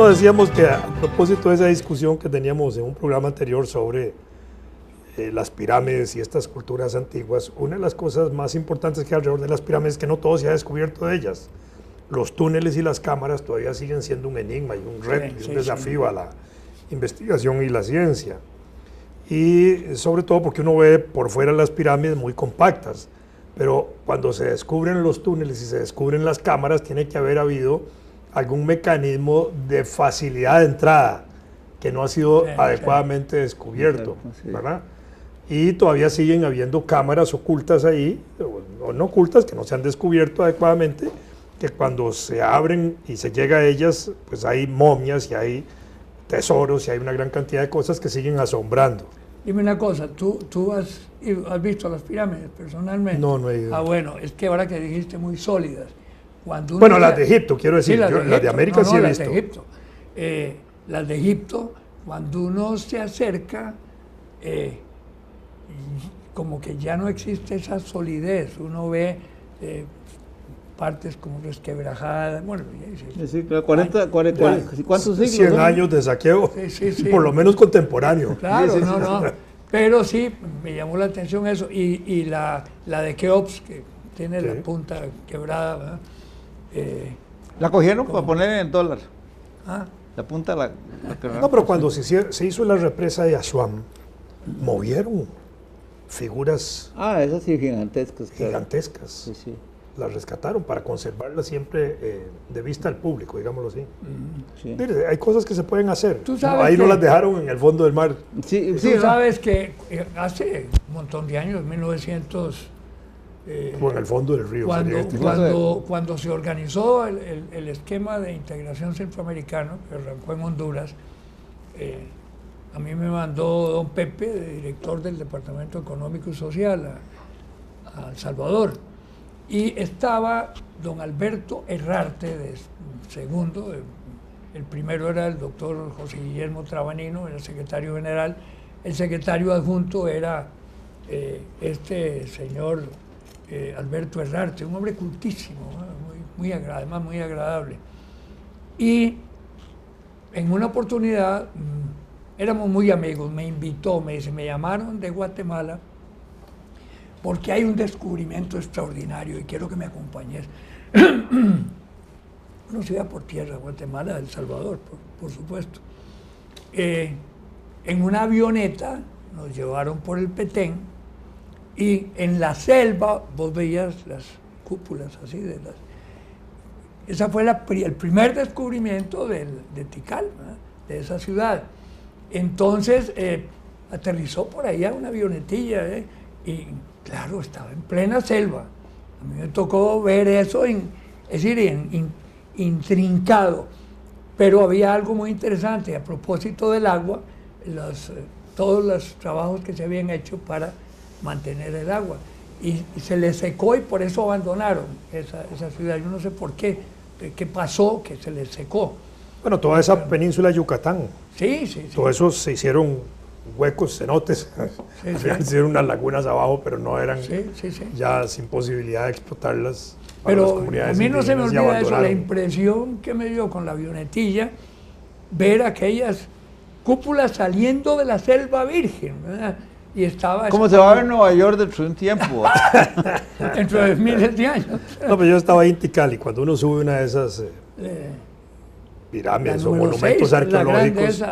No, decíamos que a propósito de esa discusión que teníamos en un programa anterior sobre las pirámides y estas culturas antiguas, una de las cosas más importantes que hay alrededor de las pirámides es que no todo se ha descubierto de ellas. Los túneles y las cámaras todavía siguen siendo un enigma y un reto y un desafío a la investigación y la ciencia. Y sobre todo porque uno ve por fuera las pirámides muy compactas, pero cuando se descubren los túneles y se descubren las cámaras, tiene que haber habido algún mecanismo de facilidad de entrada que no ha sido adecuadamente descubierto, ¿verdad? Y todavía siguen habiendo cámaras ocultas ahí, o no ocultas, que no se han descubierto adecuadamente, que cuando se abren y se llega a ellas, pues hay momias y hay tesoros y hay una gran cantidad de cosas que siguen asombrando. Dime una cosa, ¿tú has visto las pirámides personalmente? No, no he ido. Ah, bueno, es que ahora que dijiste muy sólidas. Bueno, las de Egipto, quiero decir, sí, las de América sí he visto. Las de Egipto. Las de Egipto, cuando uno se acerca, como que ya no existe esa solidez, uno ve partes como resquebrajadas, bueno, sí, 40, ¿cuántos siglos? 100 años de saqueo, por lo menos contemporáneo. Claro, pero sí, me llamó la atención eso, y la de Keops, que tiene la punta quebrada, ¿verdad? La cogieron para poner en dólar. ¿Ah? La punta la No, pero cuando se hizo la represa de Asuán, movieron figuras esas sí, gigantescas. Gigantescas. Sí. Las rescataron para conservarlas siempre de vista al público, digámoslo así. Sí. Mire, hay cosas que se pueden hacer. Ahí no las dejaron en el fondo del mar. Sí, tú sabes que hace un montón de años, 1900... o en el fondo del río. Cuando se organizó el esquema de integración centroamericano, que arrancó en Honduras, a mí me mandó don Pepe, director del Departamento Económico y Social, a El Salvador. Y estaba don Alberto Herrarte, segundo, el primero era el doctor José Guillermo Trabanino, era secretario general, el secretario adjunto era este señor Alberto Herrarte, un hombre cultísimo, además muy agradable. Y en una oportunidad, éramos muy amigos, me invitó, me dice, me llamaron de Guatemala porque hay un descubrimiento extraordinario y quiero que me acompañes. Uno se iba por tierra, Guatemala, El Salvador, por supuesto. En una avioneta nos llevaron por el Petén y en la selva vos veías las cúpulas así de las... Esa fue el primer descubrimiento de Tikal, ¿verdad? De esa ciudad. Entonces aterrizó por ahí a una avionetilla y claro, estaba en plena selva. A mí me tocó ver eso, intrincado. Pero había algo muy interesante a propósito del agua, todos los trabajos que se habían hecho para mantener el agua. Y se les secó y por eso abandonaron esa ciudad. Yo no sé por qué pasó que se les secó. Bueno, toda esa península de Yucatán. Sí. Todo eso se hicieron huecos, cenotes. Se hicieron unas lagunas abajo, pero no eran ya sin posibilidad de explotarlas para las comunidades indígenas. Pero a mí no se me olvida eso, la impresión que me dio con la avionetilla, ver aquellas cúpulas saliendo de la selva virgen, ¿verdad? Y estaba... ¿Cómo se va a ver Nueva York dentro de un tiempo? Dentro de miles de años. No, pero yo estaba ahí en Tikal y cuando uno sube una de esas pirámides o monumentos arqueológicos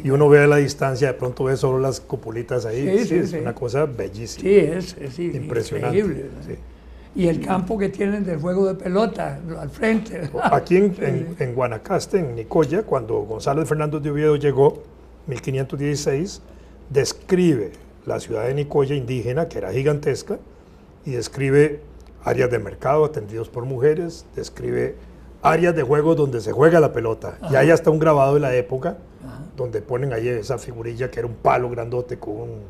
y uno ve a la distancia, de pronto ve solo las cupulitas ahí. Es una cosa bellísima. Sí, es impresionante. Increíble. Sí. Y el campo que tienen del juego de pelota al frente. Aquí en Guanacaste, en Nicoya, cuando Gonzalo Fernández de Oviedo llegó, 1516, describe la ciudad de Nicoya indígena, que era gigantesca, y describe áreas de mercado atendidos por mujeres, describe áreas de juego donde se juega la pelota. Y hay hasta un grabado de la época, donde ponen ahí esa figurilla que era un palo grandote con un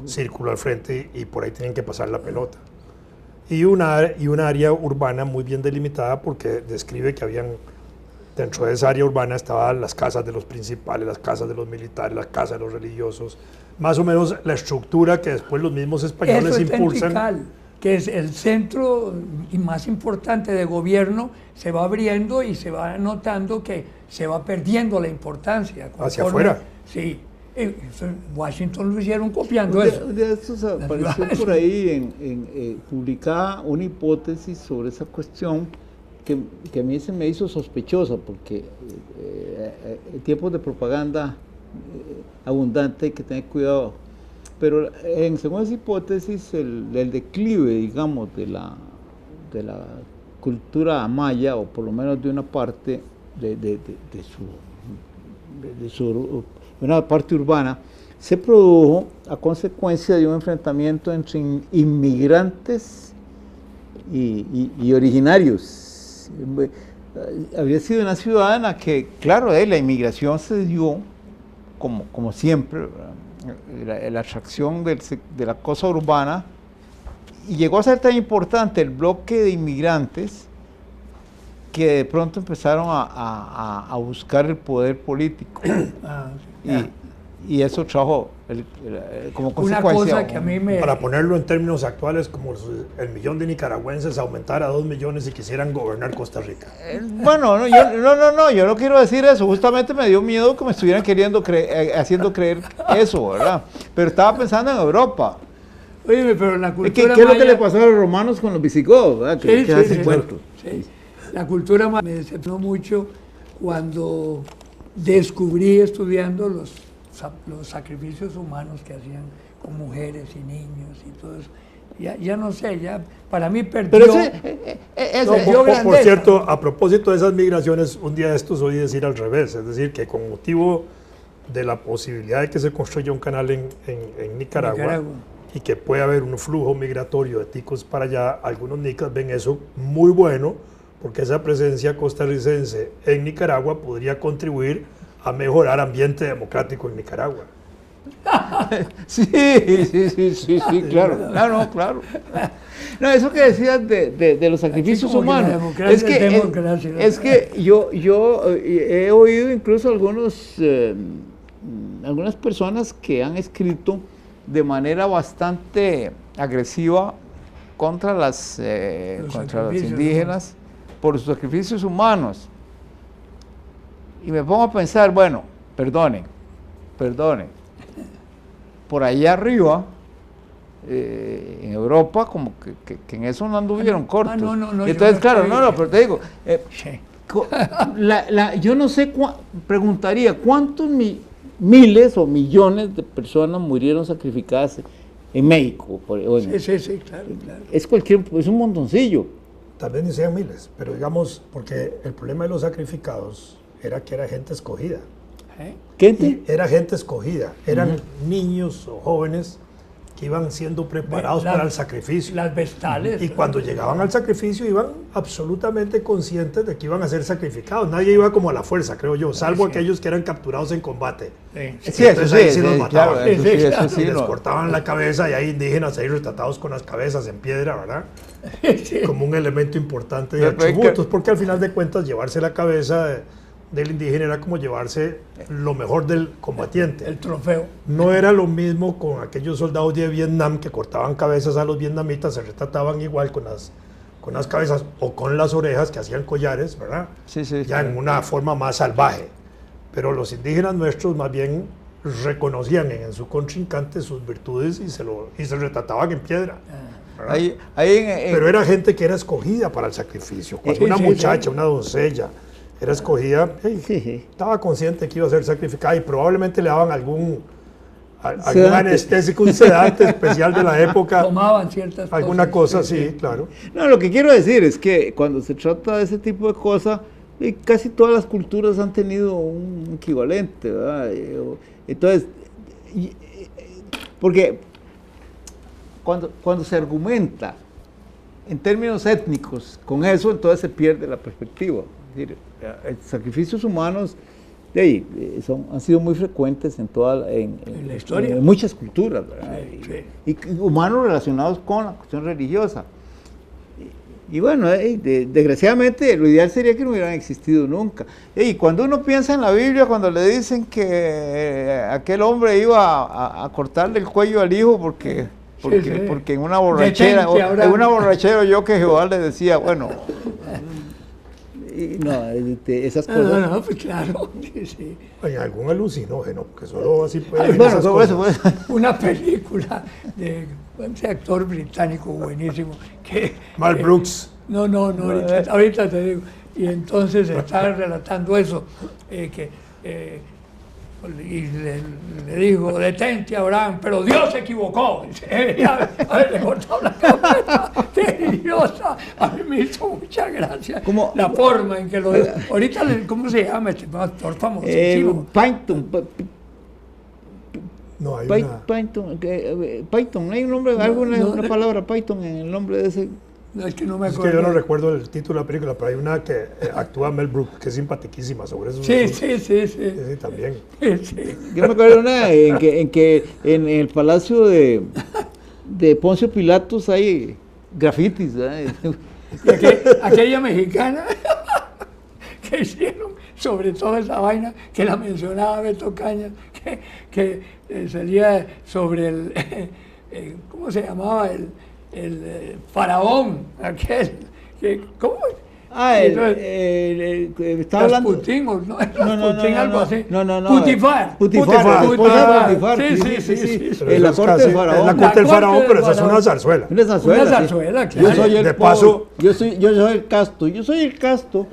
círculo al frente y por ahí tienen que pasar la pelota. Y una área urbana muy bien delimitada porque describe que habían, dentro de esa área urbana estaban las casas de los principales, las casas de los militares, las casas de los religiosos, más o menos la estructura que después los mismos españoles impulsan que es el centro y más importante de gobierno, se va abriendo y se va notando que se va perdiendo la importancia. Hacia afuera. Sí. Eso en Washington lo hicieron copiando eso. De estos apareció por ahí publicada una hipótesis sobre esa cuestión que a mí se me hizo sospechosa, porque tiempos de propaganda abundante hay que tener cuidado. Pero según esa hipótesis, el declive, digamos, de la cultura maya, o por lo menos de una parte de una parte urbana, se produjo a consecuencia de un enfrentamiento entre inmigrantes y originarios. Había sido una ciudad en la que, claro, la inmigración se dio como siempre, la atracción de la cosa urbana, y llegó a ser tan importante el bloque de inmigrantes que de pronto empezaron a buscar el poder político. Y eso trajo como consecuencia. Una cosa que a mí Para ponerlo en términos actuales, como el millón de nicaragüenses aumentara a 2 millones y quisieran gobernar Costa Rica. Bueno, yo no quiero decir eso. Justamente me dio miedo que me estuvieran haciendo creer eso, ¿verdad? Pero estaba pensando en Europa. Oye, pero la cultura ¿Qué es lo que le pasó a los romanos con los visigodos, ¿verdad? Sí. La cultura maya me decepcionó mucho cuando descubrí, estudiando los sacrificios humanos que hacían con mujeres y niños y todo eso. Ya no sé, ya para mí perdió. Pero por cierto, a propósito de esas migraciones, un día de estos oí decir al revés, es decir, que con motivo de la posibilidad de que se construya un canal en Nicaragua y que pueda haber un flujo migratorio de ticos para allá, algunos nicas ven eso muy bueno, porque esa presencia costarricense en Nicaragua podría contribuir a mejorar ambiente democrático en Nicaragua. Sí, claro. Claro. No, eso que decías de los sacrificios humanos, es que yo he oído incluso algunas personas que han escrito de manera bastante agresiva contra los indígenas por sus sacrificios humanos. Y me pongo a pensar, bueno, perdone, por allá arriba, en Europa, como que en eso no anduvieron cortos. Entonces, claro, pero te digo, yo no sé, preguntaría, ¿cuántos miles o millones de personas murieron sacrificadas en México? Sí, claro. Es un montoncillo. También decían miles, pero digamos, porque el problema de los sacrificados era que era gente escogida. ¿Qué? Era gente escogida, eran niños o jóvenes que iban siendo preparados para el sacrificio. Las vestales. Y cuando llegaban al sacrificio iban absolutamente conscientes de que iban a ser sacrificados. Nadie iba como a la fuerza, creo yo, salvo aquellos que eran capturados en combate. Sí, eso sí, los mataban. Claro, y les cortaban la cabeza, y hay indígenas ahí retratados con las cabezas en piedra, ¿verdad? Como un elemento importante de atributos, porque al final de cuentas llevarse la cabeza del indígena era como llevarse lo mejor del combatiente. El trofeo. No era lo mismo con aquellos soldados de Vietnam que cortaban cabezas a los vietnamitas, se retrataban igual con las cabezas o con las orejas, que hacían collares, ¿verdad? Sí, ya en una forma más salvaje. Pero los indígenas nuestros más bien reconocían en su contrincante sus virtudes y se retrataban en piedra. Pero era gente que era escogida para el sacrificio. Cuando una muchacha, una doncella, era escogida, estaba consciente que iba a ser sacrificada, y probablemente le daban algún anestésico, un sedante especial de la época. Tomaban ciertas cosas. Alguna cosa, sí, claro. No, lo que quiero decir es que cuando se trata de ese tipo de cosas, casi todas las culturas han tenido un equivalente, ¿verdad? Entonces, porque cuando se argumenta en términos étnicos con eso, entonces se pierde la perspectiva. Es decir, sacrificios humanos han sido muy frecuentes en la historia, en muchas culturas, ¿verdad? Sí. Y humanos relacionados con la cuestión religiosa. Y bueno, desgraciadamente lo ideal sería que no hubieran existido nunca. Y cuando uno piensa en la Biblia, cuando le dicen que aquel hombre iba a cortarle el cuello al hijo porque porque, sí. porque en una borrachera, yo que Jehová le decía, bueno, y no, esas cosas. No, pues claro, sí. Hay algún alucinógeno, que solo así puede. Bueno, todo eso, pues. Una película de ese actor británico buenísimo que Mel Brooks. No, ahorita te digo. Y entonces estaba relatando eso, y le dijo, detente Abraham, pero Dios se equivocó. A ver, le cortó la cabeza, qué idiota. A mí me hizo mucha gracia la forma en que lo dijo. Ahorita, ¿cómo se llama este actor famosísimo? Python. No, hay Python, hay un nombre, una palabra Python en el nombre de ese. No, es que no me Es acuerdo. que yo no recuerdo el título de la película, pero hay una que actúa Mel Brooks, que es simpaticísima sobre eso. Sí, también. Sí. Yo me acuerdo una en que en el palacio de Poncio Pilatos hay grafitis, ¿verdad? Aquella mexicana que hicieron sobre toda esa vaina que la mencionaba Beto Cañas, que sería sobre el ¿cómo se llamaba? El faraón, aquel, ¿cómo? Estaba hablando. Putin, ¿no? Putin, algo así. No. Putifar. Sí. En la corte del faraón. En la corte del faraón, pero esa es una zarzuela. Una zarzuela, claro. Yo soy el De paso. yo soy el casto. Yo soy el casto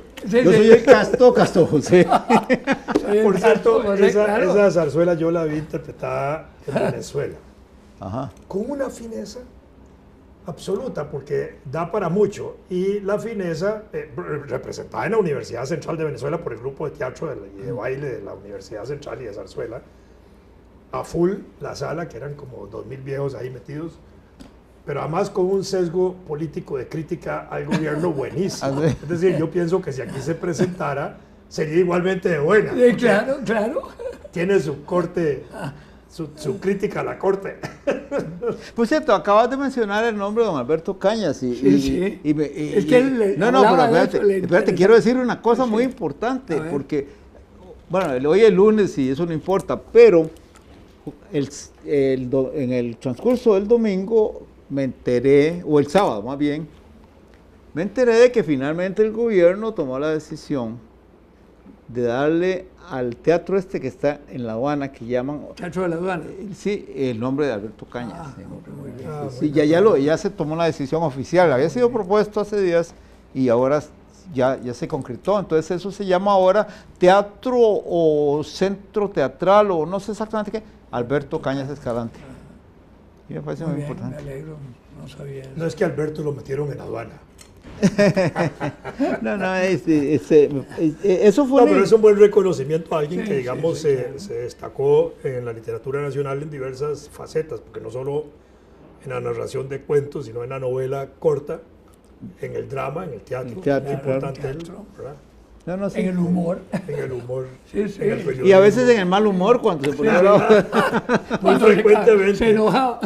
Casto José. Por cierto, José, esa claro. zarzuela yo la vi interpretada en Venezuela. Ajá. Con una fineza absoluta, porque da para mucho. Y la fineza, representada en la Universidad Central de Venezuela por el grupo de teatro y de baile de la Universidad Central y de zarzuela, a full la sala, que eran como 2000 viejos ahí metidos, pero además con un sesgo político de crítica al gobierno buenísimo. Es decir, yo pienso que si aquí se presentara, sería igualmente de buena. Sí, claro. Tiene su corte, su crítica a la corte. Por cierto, acabas de mencionar el nombre de don Alberto Cañas. Es que él pero espérate, quiero decir una cosa muy importante, porque, bueno, hoy es lunes y eso no importa, pero en el transcurso del domingo me enteré, o el sábado más bien, me enteré de que finalmente el gobierno tomó la decisión de darle al teatro este que está en La Aduana, que llaman... Teatro de La Aduana. Sí, el nombre de Alberto Cañas. Muy bien. Sí, ya se tomó la decisión oficial, había sido propuesto hace días y ahora ya se concretó. Entonces eso se llama ahora Teatro o Centro Teatral, o no sé exactamente qué, Alberto Cañas Escalante. Y me parece muy importante. Me alegro, no sabía eso. No es que Alberto lo metieron en aduana. Eso fue... No, pero es un buen reconocimiento a alguien que, digamos, claro. se destacó en la literatura nacional en diversas facetas, porque no solo en la narración de cuentos, sino en la novela corta, en el drama, en el teatro. El teatro, muy importante claro. él, ¿verdad? En el humor. En el humor. Sí. En el periodismo. Y a veces en el mal humor cuando se ponía bravo. Muy frecuentemente. Se enojaba.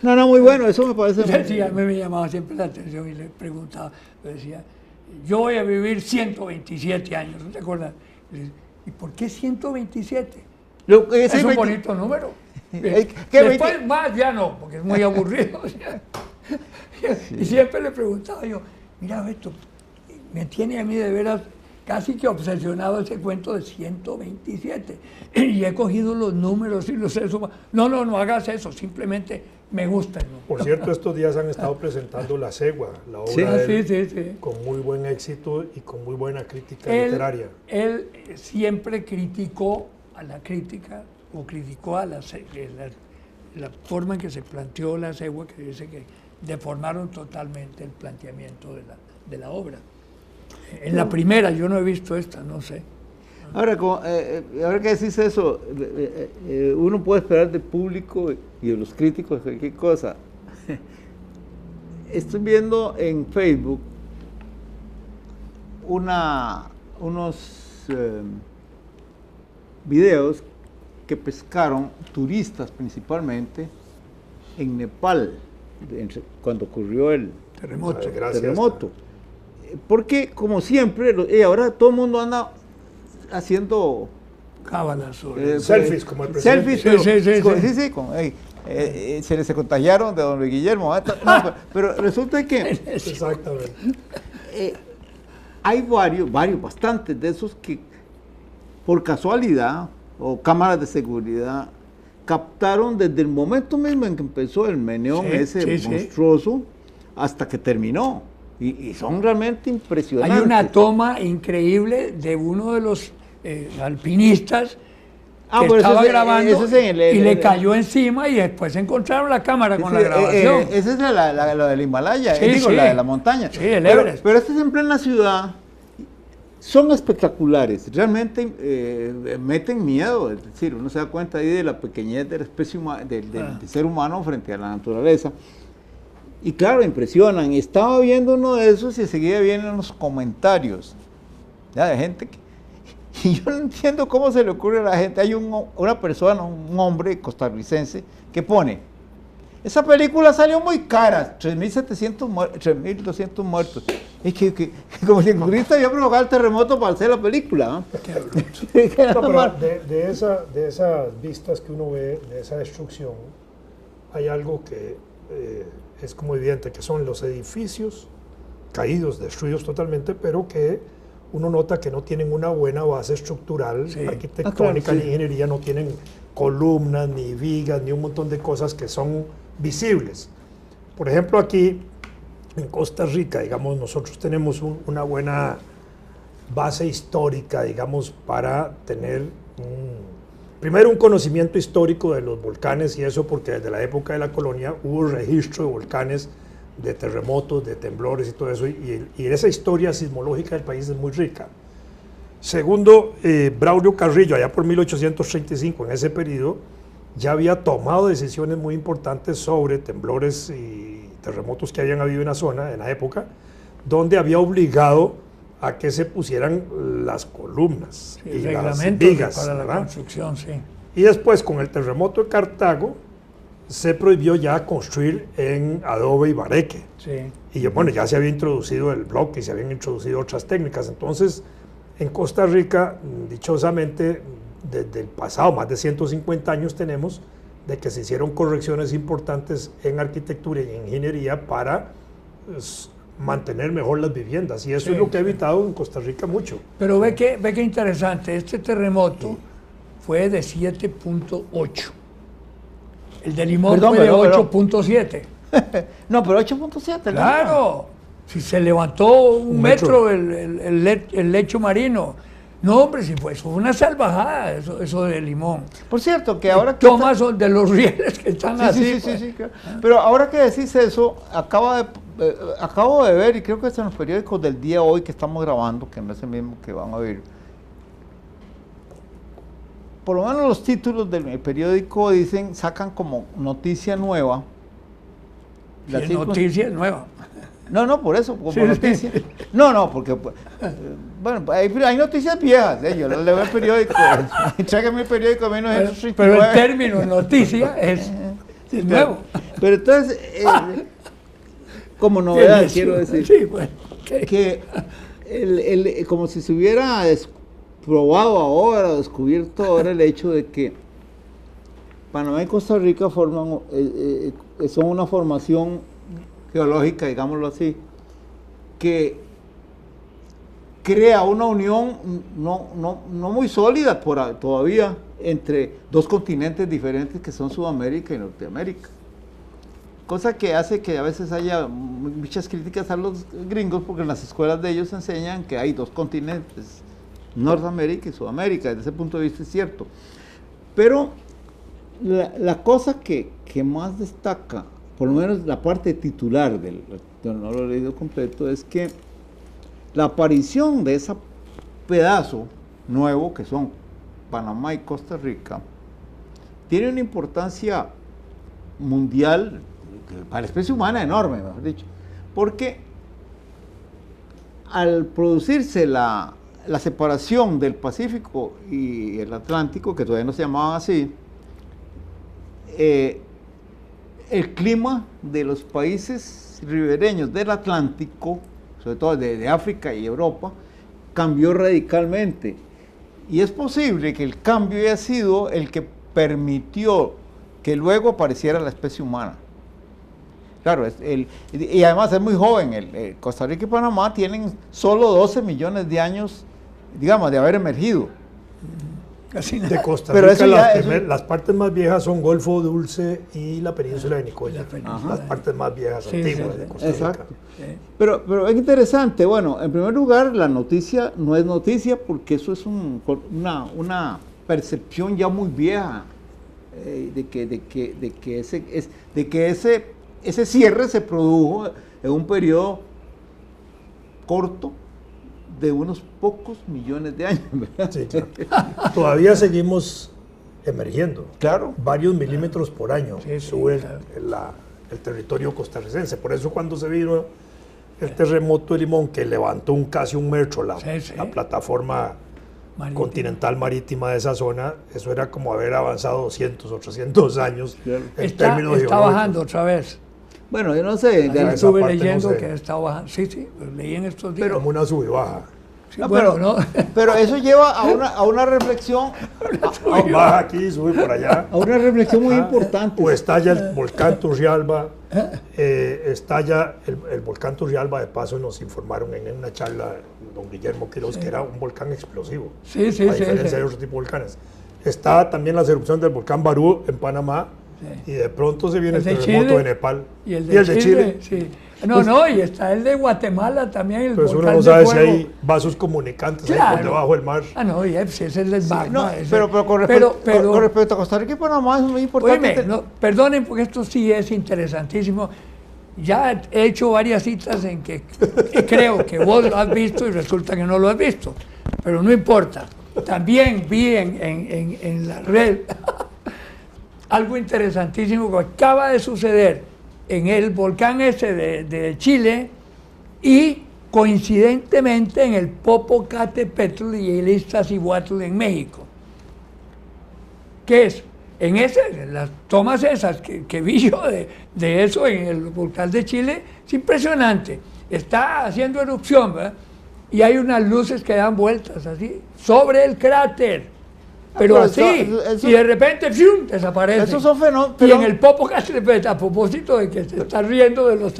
No, muy bueno, eso me parece... Sí, a mí me llamaba siempre la atención y le preguntaba, le decía, yo voy a vivir 127 años, ¿no te acuerdas? ¿Y por qué 127? Es un bonito número. Después más ya no, porque es muy aburrido. Y siempre le preguntaba yo, mira Beto, me tiene a mí de veras casi que obsesionado ese cuento de 127. Y he cogido los números y los he sumado. No hagas eso, simplemente me gusta. ¿No? Por cierto, estos días han estado presentando La Cegua, la obra de él, sí. con muy buen éxito y con muy buena crítica literaria. Él siempre criticó a la crítica, o criticó a la forma en que se planteó La Cegua, que dice que deformaron totalmente el planteamiento de la obra. En la primera, yo no he visto esta, no sé. Ahora que decís eso, uno puede esperar del público y de los críticos cualquier cosa. Estoy viendo en Facebook unos videos que pescaron turistas principalmente en Nepal, cuando ocurrió el terremoto. Porque, como siempre, y ahora todo el mundo anda haciendo cábalas, selfies como el presidente. Selfies, se les contagiaron de don Luis Guillermo. No, pero resulta que Exactamente. hay bastantes de esos que por casualidad o cámaras de seguridad captaron desde el momento mismo en que empezó el meneón monstruoso hasta que terminó. Y son realmente impresionantes. Hay una toma increíble de uno de los alpinistas que estaba grabando y le cayó encima y después encontraron la cámara con la grabación. Esa es la del Himalaya, la de la montaña. Sí, el Everest. Pero este es en plena ciudad. Son espectaculares, realmente meten miedo, es decir, uno se da cuenta ahí de la pequeñez de la especie del ser humano frente a la naturaleza. Y claro, impresionan. Estaba viendo uno de esos y enseguida vienen los comentarios, ya, de gente que... Y yo no entiendo cómo se le ocurre a la gente. Hay una persona, un hombre costarricense, que pone: esa película salió muy cara, 3.200 muertos. Es que como si el turista había provocado el terremoto para hacer la película, ¿no? No, pero de esas vistas que uno ve, de esa destrucción, hay algo que es como evidente, que son los edificios caídos, destruidos totalmente, pero que uno nota que no tienen una buena base estructural, arquitectónica, ni ingeniería, no tienen columnas, ni vigas, ni un montón de cosas que son visibles. Por ejemplo, aquí en Costa Rica, digamos, nosotros tenemos una buena base histórica, digamos, para tener primero un conocimiento histórico de los volcanes y eso, porque desde la época de la colonia hubo registro de volcanes, de terremotos, de temblores y todo eso, y esa historia sismológica del país es muy rica. Segundo, Braulio Carrillo, allá por 1835, en ese periodo, ya había tomado decisiones muy importantes sobre temblores y terremotos que habían habido en la zona, en la época, donde había obligado a que se pusieran las columnas y las vigas para la construcción, sí. Y después, con el terremoto de Cartago, se prohibió ya construir en adobe y bareque. Sí. Y bueno, ya se había introducido el bloque y se habían introducido otras técnicas. Entonces, en Costa Rica, dichosamente, desde el pasado, más de 150 años tenemos, de que se hicieron correcciones importantes en arquitectura y en ingeniería para mantener mejor las viviendas. Y eso es lo que ha evitado en Costa Rica mucho. Pero ve que interesante, este terremoto fue de 7.8. El de Limón fue de 8.7. No, pero 8.7. Claro, si se levantó un metro el lecho marino. No, hombre, si fue una salvajada eso de Limón. Por cierto, que ahora... Tomas de los rieles que están así. Sí, claro. Pero ahora que decís eso, acabo de ver, y creo que es en los periódicos del día hoy que estamos grabando, que no es el mismo que van a ver, por lo menos los títulos del periódico sacan como noticia nueva. Noticia nueva. No, por eso, como noticia. No, porque, bueno, hay noticias viejas, yo leo el periódico, tráigame el periódico de 1939. Pero el término noticia es nuevo. Pero entonces, como novedad, quiero decir, que como si se hubiera probado ahora, descubierto ahora el hecho de que Panamá y Costa Rica son una formación geológica, digámoslo así, que crea una unión no muy sólida todavía entre dos continentes diferentes que son Sudamérica y Norteamérica. Cosa que hace que a veces haya muchas críticas a los gringos, porque en las escuelas de ellos enseñan que hay dos continentes, Norteamérica y Sudamérica. Desde ese punto de vista es cierto. Pero la cosa que más destaca, por lo menos la parte titular yo no lo he leído completo, es que la aparición de ese pedazo nuevo que son Panamá y Costa Rica tiene una importancia mundial para la especie humana enorme, mejor dicho, porque al producirse la separación del Pacífico y el Atlántico, que todavía no se llamaban así, el clima de los países ribereños del Atlántico, sobre todo de África y Europa, cambió radicalmente. Y es posible que el cambio haya sido el que permitió que luego apareciera la especie humana. Claro, y además es muy joven. Costa Rica y Panamá tienen solo 12 millones de años, digamos, de haber emergido. Casi De nada. Costa Pero Rica, eso las partes más viejas son Golfo Dulce y la península de Nicoya. Las partes más viejas, Sí, antiguas sí, de sí. Costa Rica. Exacto. Sí. Pero es interesante. Bueno, en primer lugar, la noticia no es noticia porque eso es una percepción ya muy vieja de que ese cierre se produjo en un periodo corto de unos pocos millones de años, ¿verdad? Sí, claro. Todavía seguimos emergiendo. Claro. Varios milímetros por año Sí, sí, sube claro. el territorio costarricense. Por eso cuando se vino el terremoto de Limón, que levantó casi un metro la plataforma continental marítima de esa zona, eso era como haber avanzado 200 o 300 años Claro. en términos Está geológicos. bajando otra vez. Bueno, yo no sé. Ya, esa Estuve parte no leyendo sé. que está bajando. Sí, lo leí en estos días. Como una sub y baja. Sí, No, bueno, pero, ¿no? pero eso lleva a una reflexión, Baja aquí, sube por allá. a una reflexión muy importante. O estalla el volcán Turrialba, estalla el volcán Turrialba, de paso nos informaron en una charla, don Guillermo Quiroz, que era un volcán explosivo, Sí, a diferencia de otros tipos de volcanes. Está también la erupción del volcán Barú en Panamá, y de pronto se viene el El de terremoto Chile. de Nepal. Y el de Chile, sí. Pues No, y está el de Guatemala también, el Pues volcán uno no sabe de si fuego. hay vasos comunicantes ahí Claro. por debajo del mar. No, y ese es el del magma. No, ese. pero con respecto a Costa Rica y Panamá es muy importante. Óyeme, no, perdonen porque esto sí es interesantísimo. Ya he hecho varias citas en que creo que vos lo has visto y resulta que no lo has visto, pero no importa. También vi en la red algo interesantísimo que acaba de suceder en el volcán ese de Chile y coincidentemente en el Popocatépetl y el Iztaccíhuatl en México. ¿Qué es? En las tomas esas que vi yo de eso en el volcán de Chile, es impresionante. Está haciendo erupción, ¿verdad? Y hay unas luces que dan vueltas así, sobre el cráter. Pero pero así, eso- y de repente ¡fium!, desaparece. Esos son fenómenos. Y en el Popocatépetl, a propósito de que se está riendo de los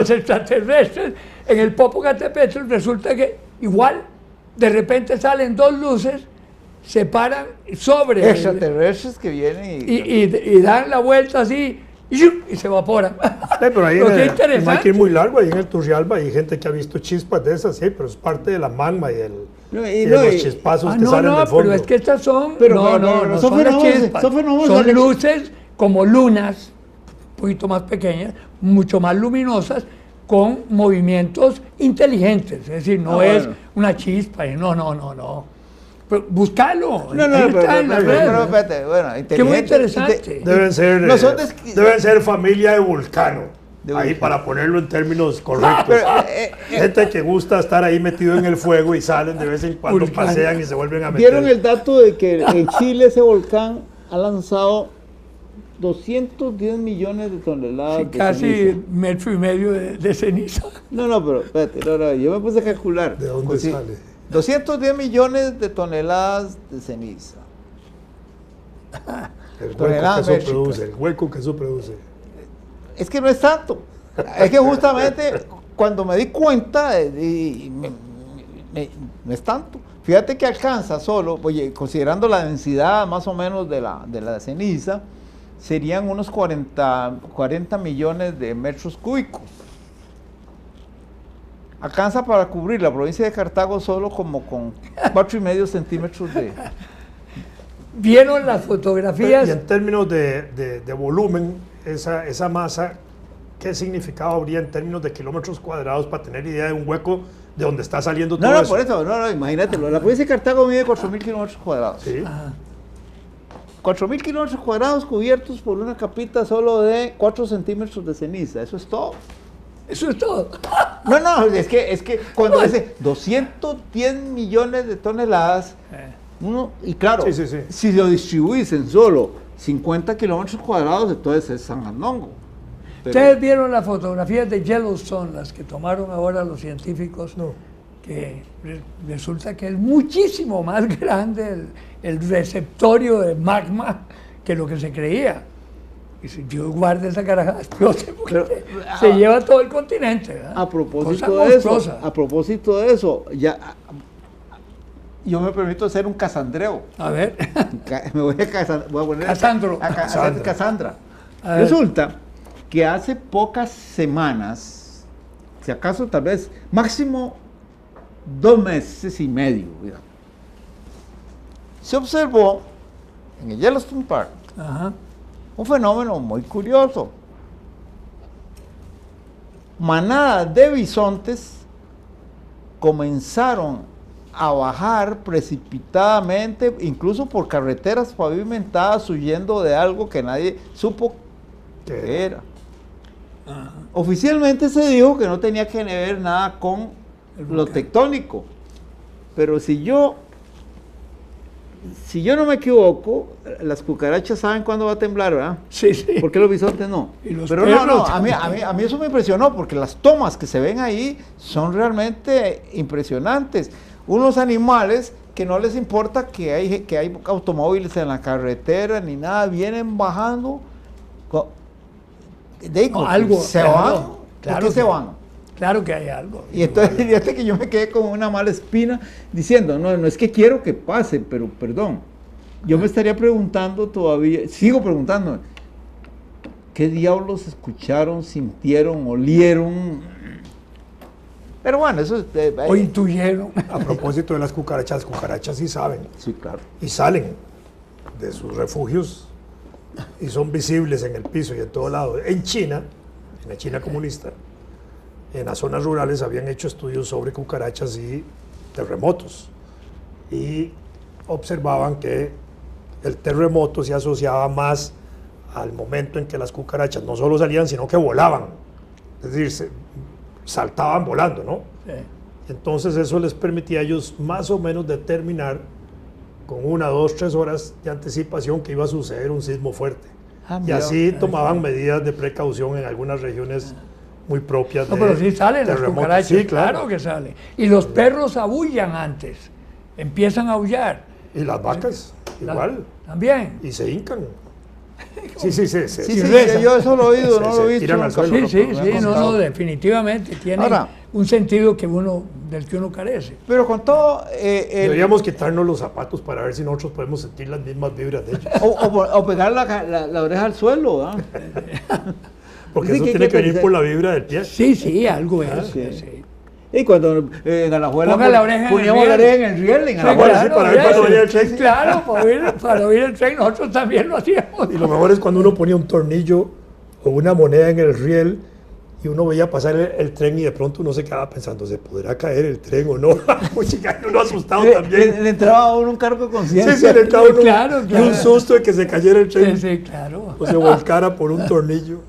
extraterrestres, en el Popocatépetl resulta que igual, de repente salen dos luces, se paran sobre el- extraterrestres que vienen y dan la vuelta así y se evaporan. Pero ahí Lo que no hay que interesante. ir muy largo, ahí en el Turrialba hay gente que ha visto chispas de esas, sí, pero es parte de la magma y de los chispazos que salen del fondo. pero es que estas son, Pero no son son las fenómenos- chispas, son fenómenos son de- luces como lunas, un poquito más pequeñas, mucho más luminosas, con movimientos inteligentes, es decir, no es bueno. una chispa, no. Pero buscalo, No, ahí pero está en las redes. espérate, bueno, Qué muy inteligente. interesante. Deben ser, No son deben ser familia de Vulcano, De ahí Vulcano. para ponerlo en términos correctos. Pero, Gente que gusta estar ahí metido en el fuego y salen de vez en cuando, Vulcano. pasean y se vuelven a meter. ¿Vieron el dato de que en Chile ese volcán ha lanzado 210 millones de toneladas Sí, de casi ceniza? metro y medio de ceniza. No, pero espérate, no, yo me puse a calcular. ¿De dónde Pues sí, sale? 210 millones de toneladas de ceniza. El hueco Toneladas que eso métricas. produce, el hueco que eso produce. Es que no es tanto. Es que justamente cuando me di cuenta, no es tanto. Fíjate que alcanza solo, oye, considerando la densidad más o menos de la ceniza, serían unos 40 millones de metros cúbicos. Alcanza para cubrir la provincia de Cartago solo como con 4,5 centímetros de... ¿Vieron las fotografías? Y en términos de volumen, esa masa, ¿qué significado habría en términos de kilómetros cuadrados para tener idea de un hueco de donde está saliendo todo eso? por eso, imagínatelo. La provincia de Cartago mide 4,000 kilómetros cuadrados. Sí. 4,000 kilómetros cuadrados cubiertos por una capita solo de 4 centímetros de ceniza. Eso es todo. Eso es todo. No, es que cuando dice 210 millones de toneladas, y claro, Sí. si lo distribuís en solo 50 kilómetros cuadrados, entonces es San Andongo. Pero- Ustedes vieron las fotografías de Yellowstone, las que tomaron ahora los científicos, No. que resulta que es muchísimo más grande el receptorio de magma que lo que se creía. Y si Dios guarde esa carajada, explote, porque Pero, se lleva todo el continente. ¿verdad? A propósito Cosa de eso, monstruosa. a propósito de eso, ya yo me permito hacer un casandreo. A ver, Me voy a poner Casandro. hacer Casandra. A ver. Resulta que hace pocas semanas, si acaso tal vez máximo 2 meses y medio, digamos, se observó en el Yellowstone Park Ajá. un fenómeno muy curioso. Manadas de bisontes comenzaron a bajar precipitadamente, incluso por carreteras pavimentadas, huyendo de algo que nadie supo qué era. Ajá. Oficialmente se dijo que no tenía que ver nada con lo tectónico, pero si yo no me equivoco, las cucarachas saben cuándo va a temblar, ¿verdad? Sí, sí. ¿Por qué los bisontes no? Y los Pero perros no, también. a mí eso me impresionó, porque las tomas que se ven ahí son realmente impresionantes. Unos animales que no les importa que hay automóviles en la carretera ni nada, vienen bajando. Algo, se claro, van. claro ¿Por qué se que- van? Claro que hay algo. Y entonces, fíjate que yo me quedé con una mala espina diciendo, no es que quiero que pase, pero perdón, yo me estaría preguntando todavía, sigo preguntándome, ¿qué diablos escucharon, sintieron, olieron? Pero bueno, eso es... O intuyeron. A propósito de las cucarachas sí saben sí, claro. y salen de sus refugios y son visibles en el piso y en todo lado. En China, en la China comunista, en las zonas rurales habían hecho estudios sobre cucarachas y terremotos y observaban que el terremoto se asociaba más al momento en que las cucarachas no solo salían, sino que volaban, es decir, saltaban volando, ¿no? Sí. Entonces eso les permitía a ellos más o menos determinar con 1, 2, 3 horas de anticipación que iba a suceder un sismo fuerte. Ah, Y mira. así tomaban medidas de precaución en algunas regiones muy propias No, de pero sí salen las terremotos. cucarachas, Sí, claro que salen. Y los perros aullan antes, empiezan a aullar. Y las vacas, La- igual, También. y se hincan. Sí, sí, sí. Sí, Sí, sí, reza. yo eso lo he oído, Se- no se lo he visto. tiran al nunca, suelo. pero Sí, me sí, han sí, no, contado. no, definitivamente tiene Ahora- un sentido del que uno carece. Pero con todo, Deberíamos quitarnos los zapatos para ver si nosotros podemos sentir las mismas vibras de ellos. o pegar la oreja al suelo, ¿verdad? Porque Sí, eso que tiene que venir pensar. por la vibra del pie. Sí, sí, algo es. sí. sí. Y cuando en Alajuela Ponga la oreja en el poníamos la riel. oreja en el riel, en Sí, Alajuela. sí, para ver cuándo venía el tren. Claro, para oír el tren, nosotros también lo hacíamos. Y lo mejor es cuando uno ponía un tornillo o una moneda en el riel y uno veía pasar el tren y de pronto uno se quedaba pensando, ¿se podrá caer el tren o no? Chica, uno asustado también. Le entraba a uno un cargo de Sí, conciencia. sí, le entraba uno Claro, y claro. un susto de que se cayera el Sí, tren sí, claro. o se volcara por un tornillo.